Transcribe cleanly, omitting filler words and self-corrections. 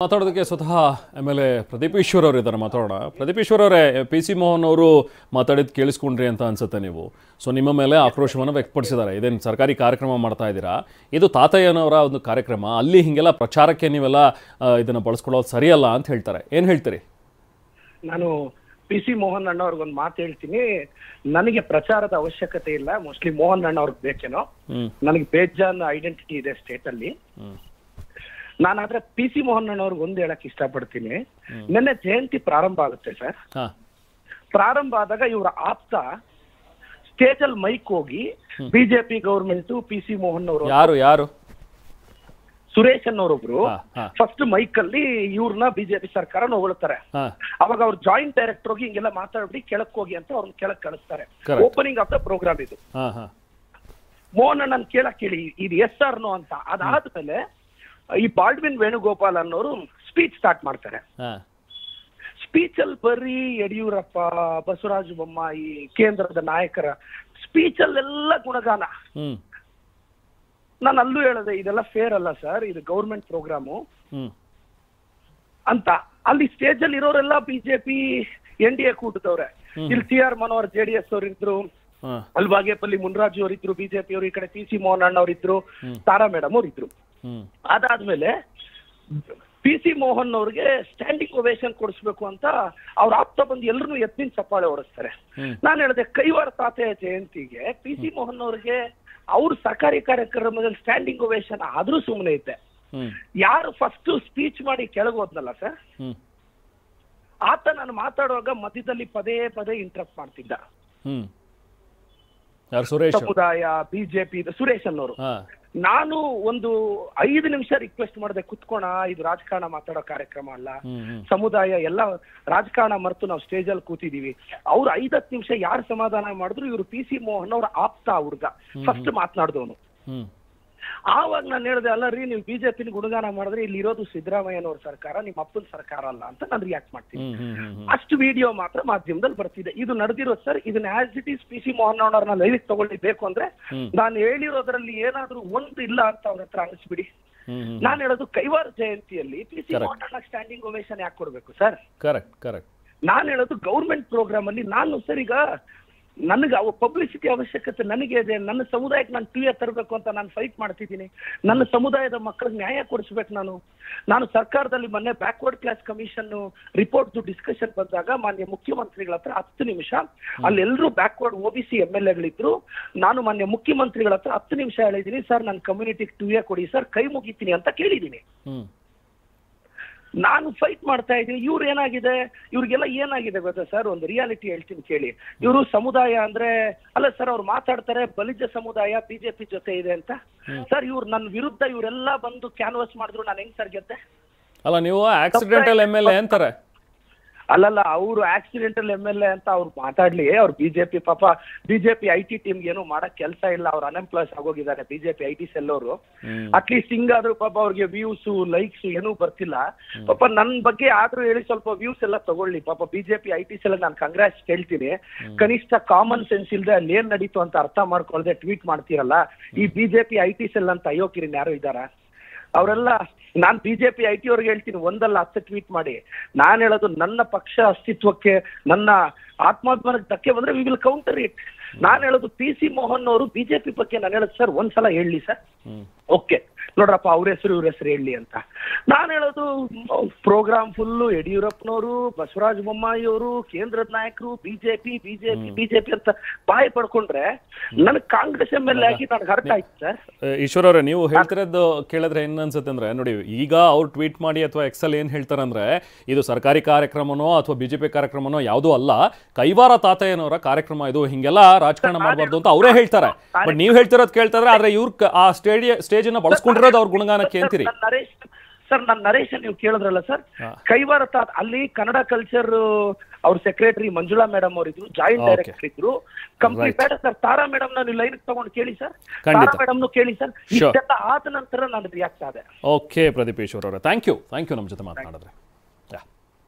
ಮಾತಾಡೋದಕ್ಕೆ ಸ್ವತಃ ಎಮ್.ಎಲ್.ಎ. ಪ್ರದೀಪ್ ಈಶ್ವರ್ ಅವರು ಇದ್ದಾರೆ. ಮಾತಾಡೋಣ. ಪ್ರದೀಪ್ ಈಶ್ವರ್ ಅವರೇ, ಪಿ.ಸಿ. ಮೋಹನ್ ಅವರು ಮಾತಾಡಿದ್ದು ಕೇಳಿಸ್ಕೊಂಡ್ರಿ ಅಂತ ಅನ್ಸುತ್ತೆ ನೀವು. ಸೊ ನಿಮ್ಮ ಮೇಲೆ ಆಕ್ರೋಶವನ್ನು ವ್ಯಕ್ತಪಡಿಸಿದ್ದಾರೆ. ಇದೇನು ಸರ್ಕಾರಿ ಕಾರ್ಯಕ್ರಮ ಮಾಡ್ತಾ ಇದ್ದೀರಾ? ಇದು ತಾತಯ್ಯನವರ ಒಂದು ಕಾರ್ಯಕ್ರಮ, ಅಲ್ಲಿ ಹೀಗೆಲ್ಲ ಪ್ರಚಾರಕ್ಕೆ ನೀವೆಲ್ಲ ಇದನ್ನು ಬಳಸ್ಕೊಳ್ಳೋದು ಸರಿಯಲ್ಲ ಅಂತ ಹೇಳ್ತಾರೆ. ಏನು ಹೇಳ್ತೀರಿ? ನಾನು ಪಿ.ಸಿ. ಮೋಹನ್ ಅಣ್ಣ ಅವ್ರಿಗೊಂದು ಮಾತು ಹೇಳ್ತೀನಿ. ನನಗೆ ಪ್ರಚಾರದ ಅವಶ್ಯಕತೆ ಇಲ್ಲ. ಮೋಸ್ಟ್ಲಿ ಮೋಹನ್ ಅಣ್ಣ ಅವ್ರಿಗೆ ಬೇಕೇನೋ. ನನಗೆ ಬೇಜಾನ್ ಐಡೆಂಟಿಟಿ ಇದೆ ಸ್ಟೇಟ್ ಅಲ್ಲಿ. ನಾನಾದ್ರೆ ಪಿ.ಸಿ. ಮೋಹನ್ ಅಣ್ಣ ಅವ್ರಿಗೆ ಒಂದು ಹೇಳಕ್ ಇಷ್ಟಪಡ್ತೀನಿ. ನಿನ್ನೆ ಜಯಂತಿ ಪ್ರಾರಂಭ ಆಗುತ್ತೆ ಸರ್. ಪ್ರಾರಂಭ ಆದಾಗ ಇವರ ಆಪ್ತ ಸ್ಟೇಜ್ ಅಲ್ಲಿ ಮೈಕ್ ಹೋಗಿ ಬಿಜೆಪಿ ಗವರ್ಮೆಂಟ್ ಪಿ.ಸಿ. ಮೋಹನ್ ಅವರು ಯಾರು ಸುರೇಶ್ ಅನ್ನೋರೊಬ್ರು ಫಸ್ಟ್ ಮೈಕ್ ಅಲ್ಲಿ ಇವ್ರನ್ನ ಬಿಜೆಪಿ ಸರ್ಕಾರ ಹೊಗಳ್ತಾರೆ. ಅವಾಗ ಅವ್ರು ಜಾಯಿಂಟ್ ಡೈರೆಕ್ಟರ್ ಹೋಗಿ ಹಿಂಗೆಲ್ಲ ಮಾತಾಡ್ಬಿಡಿ ಕೆಳಕ್ ಹೋಗಿ ಅಂತ ಅವ್ರನ್ನ ಕೆಳಕ್ ಕಳಿಸ್ತಾರೆ. ಓಪನಿಂಗ್ ಆಫ್ ದ ಪ್ರೋಗ್ರಾಮ್ ಇದು. ಮೋಹನ್ ಅಣ್ಣನ್ ಕೇಳಕ್ ಕೇಳಿ ಇದು ಎಸ್ ಆರ್ ನೋ ಅಂತ. ಅದಾದ್ಮೇಲೆ ಈ ಬಾಲ್ಡ್ವಿನ್ ವೇಣುಗೋಪಾಲ್ ಅನ್ನೋರು ಸ್ಪೀಚ್ ಸ್ಟಾರ್ಟ್ ಮಾಡ್ತಾರೆ. ಸ್ಪೀಚ್ ಅಲ್ಲಿ ಬರೀ ಯಡಿಯೂರಪ್ಪ, ಬಸವರಾಜ ಬೊಮ್ಮಾಯಿ, ಕೇಂದ್ರದ ನಾಯಕರ ಸ್ಪೀಚ್ ಅಲ್ಲೆಲ್ಲ ಗುಣಗಾನ. ನಾನು ಅಲ್ಲೂ ಹೇಳಿದೆ ಇದೆಲ್ಲ ಫೇರ್ ಅಲ್ಲ ಸರ್, ಇದು ಗೌರ್ಮೆಂಟ್ ಪ್ರೋಗ್ರಾಮು ಅಂತ. ಅಲ್ಲಿ ಸ್ಟೇಜ್ ಅಲ್ಲಿ ಇರೋರೆಲ್ಲ ಬಿಜೆಪಿ NDA ಕೂಟದವ್ರೆ. ಇಲ್ಲಿ ಟಿ.ಆರ್. ಮನೋಹರ್ JDS ಅವ್ರು ಇದ್ರು, ಅಲ್ಲಿ ಬಾಗೇಪಲ್ಲಿ ಮುನ್ರಾಜು ಅವ್ರು ಇದ್ರು ಬಿಜೆಪಿ ಅವರು, ಈ ಕಡೆ ಪಿ.ಸಿ. ಮೋಹನ್ ಅಣ್ಣ ಅವ್ರು ಇದ್ರು, ತಾರಾ ಮೇಡಮ್ ಅವ್ರು ಇದ್ರು. ಅದಾದ್ಮೇಲೆ ಪಿ.ಸಿ. ಮೋಹನ್ ಅವ್ರಿಗೆ ಸ್ಟ್ಯಾಂಡಿಂಗ್ ಒವೇಷನ್ ಕೊಡಿಸ್ಬೇಕು ಅಂತ ಅವ್ರ ಆಪ್ತ ಬಂದು ಎಲ್ಲರೂ ಎತ್ತಿನ ಚಪ್ಪಾಳೆ ಹೊಡಿಸ್ತಾರೆ. ನಾನು ಹೇಳಿದೆ ಕೈವಾರ ತಾತೆಯ ಜಯಂತಿಗೆ ಪಿ.ಸಿ. ಮೋಹನ್ ಅವ್ರಿಗೆ ಅವ್ರ ಸರ್ಕಾರಿ ಕಾರ್ಯಕ್ರಮದಲ್ಲಿ ಸ್ಟ್ಯಾಂಡಿಂಗ್ ಒವೇಷನ್ ಆದ್ರೂ ಸುಮ್ಮನೆ ಇದ್ದೆ. ಯಾರು ಫಸ್ಟ್ ಸ್ಪೀಚ್ ಮಾಡಿ ಕೆಳಗೋದ್ನಲ್ಲ ಸರ್, ಆತ ನಾನು ಮಾತಾಡುವಾಗ ಮಧ್ಯದಲ್ಲಿ ಪದೇ ಪದೇ ಇಂಟರಪ್ಟ್ ಮಾಡ್ತಿದ್ದ. ಸಮುದಾಯ ಬಿಜೆಪಿ ಸುರೇಶ್ ಅನ್ನೋರು. ನಾನು ಒಂದು 5 ನಿಮಿಷ ರಿಕ್ವೆಸ್ಟ್ ಮಾಡಿದೆ, ಕುತ್ಕೋಣ, ಇದು ರಾಜಕಾರಣ ಮಾತಾಡೋ ಕಾರ್ಯಕ್ರಮ ಅಲ್ಲ, ಸಮುದಾಯ ಎಲ್ಲ ರಾಜಕಾರಣ ಮರೆತು ನಾವು ಸ್ಟೇಜ್ ಅಲ್ಲಿ ಕೂತಿದೀವಿ. ಅವ್ರು 5-10 ನಿಮಿಷ ಯಾರು ಸಮಾಧಾನ ಮಾಡಿದ್ರು, ಇವ್ರು ಪಿ.ಸಿ. ಮೋಹನ್ ಅವ್ರ ಆಪ್ತ ಹುಡುಗ ಫಸ್ಟ್ ಮಾತನಾಡ್ದವನು. ಆವಾಗ ನಾನು ಹೇಳಿದೆ, ಅಲ್ಲ ರೀ, ನೀವು ಬಿಜೆಪಿನ ಗುಣಗಾನ ಮಾಡಿದ್ರೆ ಇಲ್ಲಿ ಇರೋದು ಸಿದ್ದರಾಮಯ್ಯನವ್ರ ಸರ್ಕಾರ, ನಿಮ್ಮ ಅಪ್ಪನ ಸರ್ಕಾರ ಅಲ್ಲ ಅಂತ ನಾನು ರಿಯಾಕ್ಟ್ ಮಾಡ್ತೀನಿ. ಅಷ್ಟು ವಿಡಿಯೋ ಮಾತ್ರ ಮಾಧ್ಯಮದಲ್ಲಿ ಬರ್ತಿದೆ. ಇದು ನಡೆದಿರೋದು ಸರ್. ಇದನ್ನ as it is PC. Mohan ಅವ್ರನ್ನ ಲೈವಿಗೆ ತಗೊಳ್ಳಿಬೇಕು ಅಂದ್ರೆ ನಾನು ಹೇಳಿರೋದ್ರಲ್ಲಿ ಏನಾದ್ರೂ ಒಂದು ಇಲ್ಲ ಅಂತ ಅವ್ರ ಹತ್ರ ಅನಿಸ್ಬಿಡಿ. ನಾನು ಹೇಳೋದು ಕೈವಾರ ಜಯಂತಿಯಲ್ಲಿ ಪಿ.ಸಿ. ಮೋಹನ್ ಸ್ಟ್ಯಾಂಡಿಂಗ್ ಒವೇಷನ್ ಯಾಕೆ ಕೊಡ್ಬೇಕು ಸರ್? ಕರೆಕ್ಟ್. ನಾನು ಹೇಳೋದು ಗೌರ್ಮೆಂಟ್ ಪ್ರೋಗ್ರಾಮ್ ಅಲ್ಲಿ ನಾನು ಸರ್, ಈಗ ನನಗೆ ಪಬ್ಲಿಸಿಟಿ ಅವಶ್ಯಕತೆ ನನಗೆ ಇದೆ. ನನ್ನ ಸಮುದಾಯಕ್ಕೆ ನಾನು ಟಿವಿ ತರಬೇಕು ಅಂತ ನಾನು ಫೈಟ್ ಮಾಡ್ತಿದ್ದೀನಿ. ನನ್ನ ಸಮುದಾಯದ ಮಕ್ಕಳಿಗೆ ನ್ಯಾಯ ಕೊಡಿಸ್ಬೇಕು. ನಾನು ಸರ್ಕಾರದಲ್ಲಿ ಮೊನ್ನೆ backward class commission report discussion ಬಂದಾಗ ಮಾನ್ಯ ಮುಖ್ಯಮಂತ್ರಿಗಳ ಹತ್ರ 10 ನಿಮಿಷ, ಅಲ್ಲೆಲ್ಲರೂ ಬ್ಯಾಕ್ವರ್ಡ್ OBC MLAಗಳಿದ್ರು. ನಾನು ಮಾನ್ಯ ಮುಖ್ಯಮಂತ್ರಿಗಳ ಹತ್ರ 10 ನಿಮಿಷ ಹೇಳಿದ್ದೀನಿ, ಸರ್ ನನ್ನ ಕಮ್ಯುನಿಟಿಗೆ ಟಿವಿ ಕೊಡಿ ಸರ್, ಕೈ ಮುಗಿತೀನಿ ಅಂತ ಕೇಳಿದ್ದೀನಿ. ನಾನು ಫೈಟ್ ಮಾಡ್ತಾ ಇದ್ದೀನಿ. ಇವ್ರು ಏನಾಗಿದೆ, ಇವ್ರಿಗೆಲ್ಲ ಏನಾಗಿದೆ ಗೊತ್ತಾ ಸರ್? ಒಂದು ರಿಯಾಲಿಟಿ ಹೇಳ್ತೀನಿ ಕೇಳಿ. ಇವರು ಸಮುದಾಯ ಅಂದ್ರೆ ಅಲ್ಲ ಸರ್, ಅವ್ರು ಮಾತಾಡ್ತಾರೆ ಬಲಿಜ ಸಮುದಾಯ ಬಿಜೆಪಿ ಜೊತೆ ಇದೆ ಅಂತ. ಸರ್, ಇವ್ರು ನನ್ನ ವಿರುದ್ಧ ಇವರೆಲ್ಲ ಬಂದು ಕ್ಯಾನ್ವಾಸ್ ಮಾಡಿದ್ರು, ನಾನು ಹೆಂಗ್ ಸರ್ ಗೆದ್ದೆ? ಅಲ್ಲ, ನೀವು ಆಕ್ಸಿಡೆಂಟಲ್ MLA ಅಂತಾರೆ. ಅಲ್ಲಲ್ಲ, ಅವರು ಆಕ್ಸಿಡೆಂಟಲ್ MLA ಅಂತ ಅವ್ರು ಮಾತಾಡ್ಲಿ. ಅವ್ರು ಬಿಜೆಪಿ ಪಾಪ ಬಿಜೆಪಿ IT ಟೀಮ್ಗೆ ಏನು ಮಾಡಕ್ ಕೆಲಸ ಇಲ್ಲ. ಅವ್ರು ಅನ್ಎಂಪ್ಲಾಯ್ಸ್ ಆಗೋಗಿದ್ದಾರೆ ಬಿಜೆಪಿ IT ಸೆಲ್ ಅವರು. ಅಟ್ಲೀಸ್ಟ್ ಹಿಂಗಾದ್ರೂ ಪಾಪ ಅವ್ರಿಗೆ ವ್ಯೂಸ್ ಲೈಕ್ಸ್ ಏನೂ ಬರ್ತಿಲ್ಲ. ಪಾಪ ನನ್ ಬಗ್ಗೆ ಆದ್ರೂ ಹೇಳಿ ಸ್ವಲ್ಪ ವ್ಯೂಸ್ ಎಲ್ಲ ತಗೊಳ್ಳಿ. ಪಾಪ ಬಿಜೆಪಿ IT ಸೆಲ್ ನಾನು ಕಂಗ್ರಾಟ್ಸ್ ಹೇಳ್ತೀನಿ. ಕನಿಷ್ಠ ಕಾಮನ್ ಸೆನ್ಸ್ ಇಲ್ದೆ ಅಲ್ಲಿ ಏನ್ ನಡೀತು ಅಂತ ಅರ್ಥ ಮಾಡ್ಕೊಳ್ದೆ ಟ್ವೀಟ್ ಮಾಡ್ತೀರಲ್ಲ, ಈ ಬಿಜೆಪಿ IT ಸೆಲ್ ಅಂತ ಅಯೋಗ್ಯರಿನ್ ಯಾರು ಇದ್ದಾರ? ಅವರೆಲ್ಲ ನಾನ್ ಬಿಜೆಪಿ IT ಅವ್ರಿಗೆ ಹೇಳ್ತೀನಿ, 1-10 ಟ್ವೀಟ್ ಮಾಡಿ. ನಾನು ಹೇಳೋದು ನನ್ನ ಪಕ್ಷ ಅಸ್ತಿತ್ವಕ್ಕೆ, ನನ್ನ ಆತ್ಮಾಭಿಮಾನಕ್ಕೆ ಧಕ್ಕೆ ಬಂದ್ರೆ ವಿ ವಿಲ್ ಕೌಂಟರ್ ಇಟ್. ನಾನು ಹೇಳೋದು ಪಿ.ಸಿ. ಮೋಹನ್ ಅವರು ಬಿಜೆಪಿ ಬಗ್ಗೆ ನಾನು ಹೇಳೋದು, ಸರ್ ಒಂದ್ಸಲ ಹೇಳಿ ಸರ್, ಓಕೆ ನೋಡ್ರಪ್ಪ ಅವ್ರ ಹೆಸರು ಇವ್ರ ಹೆಸರು ಹೇಳಿ ಅಂತ. ನಾನು ಹೇಳೋದು ಪ್ರೋಗ್ರಾಮ್ ಫುಲ್ಲು ಯಡಿಯೂರಪ್ಪನವರು, ಬಸವರಾಜ ಬೊಮ್ಮಾಯಿ ಅವರು, ಕೇಂದ್ರದ ನಾಯಕರು, ಬಿಜೆಪಿ ಅಂತ ಬಾಯಿ ಪಡ್ಕೊಂಡ್ರೆ ನನಗೆ ಕಾಂಗ್ರೆಸ್ MLA ಆಗಿ ನನಗೆ ಅರ್ಥ ಆಯ್ತು ಸರ್. ಈಶ್ವರ್ ಅವರೇ, ನೀವು ಹೇಳ್ತಿರೋದು ಕೇಳಿದ್ರೆ ಏನ್ ಅನ್ಸುತ್ತೆ ಅಂದ್ರೆ, ನೋಡಿ ಈಗ ಅವ್ರು ಟ್ವೀಟ್ ಮಾಡಿ ಅಥವಾ ಎಕ್ಸಲ್ ಏನ್ ಹೇಳ್ತಾರಂದ್ರೆ, ಇದು ಸರ್ಕಾರಿ ಕಾರ್ಯಕ್ರಮನೋ ಅಥವಾ ಬಿಜೆಪಿ ಕಾರ್ಯಕ್ರಮನೋ ಯಾವುದೂ ಅಲ್ಲ, ಕೈವಾರ ತಾತಯ್ಯನವರ ಕಾರ್ಯಕ್ರಮ ಇದು, ಹಿಂಗೆಲ್ಲ ರಾಜಕಾರಣ ಮಾಡಬಾರ್ದು ಅಂತ ಅವರೇ ಹೇಳ್ತಾರೆ. ಬಟ್ ನೀವು ಹೇಳ್ತಿರೋದು ಕೇಳ್ತಾದ್ರೆ, ಆದ್ರೆ ಇವ್ರು ಆ ಸ್ಟೇಜ್ ಅನ್ನ ಬಳಸ್ಕೊಂಡಿರೋದು ಅವ್ರ ಗುಣಗಾನಕ್ಕೆ ಅಂತೀರಿ. ಸರ್, ನನ್ನ ನರೇಶನ್ ನೀವು ಕೇಳಿದ್ರಲ್ಲ ಸರ್, ಕೈವಾರ ಅಲ್ಲಿ ಕನ್ನಡ ಕಲ್ಚರ್ ಅವ್ರ ಸೆಕ್ರೆಟರಿ ಮಂಜುಳಾ ಮೇಡಮ್ ಅವ್ರು ಇದ್ರು, ಜಾಯಿಂಟ್ ಡೈರೆಕ್ಟರ್ ಇದ್ರು, ಕಂಪ್ಲೀಟ್ ಸರ್. ತಾರಾ ಮೇಡಮ್ ನೀವು ಲೈನ್ ತಗೊಂಡು ಕೇಳಿ ಸರ್, ತಾರಾ ಮೇಡಮ್ ಕೇಳಿ ಸರ್. ಇಷ್ಟೆಲ್ಲ ಆದ ನಂತರ ನಾನು ರಿಯಾಕ್ಟ್ ಆದೆ. ಓಕೆ ಪ್ರದೀಪ್ ಈಶ್ವರ್ ಅವರೇ, ಥ್ಯಾಂಕ್ ಯು ನಮ್ಮ ಜೊತೆ ಮಾತನಾಡಿದ್ರೆ.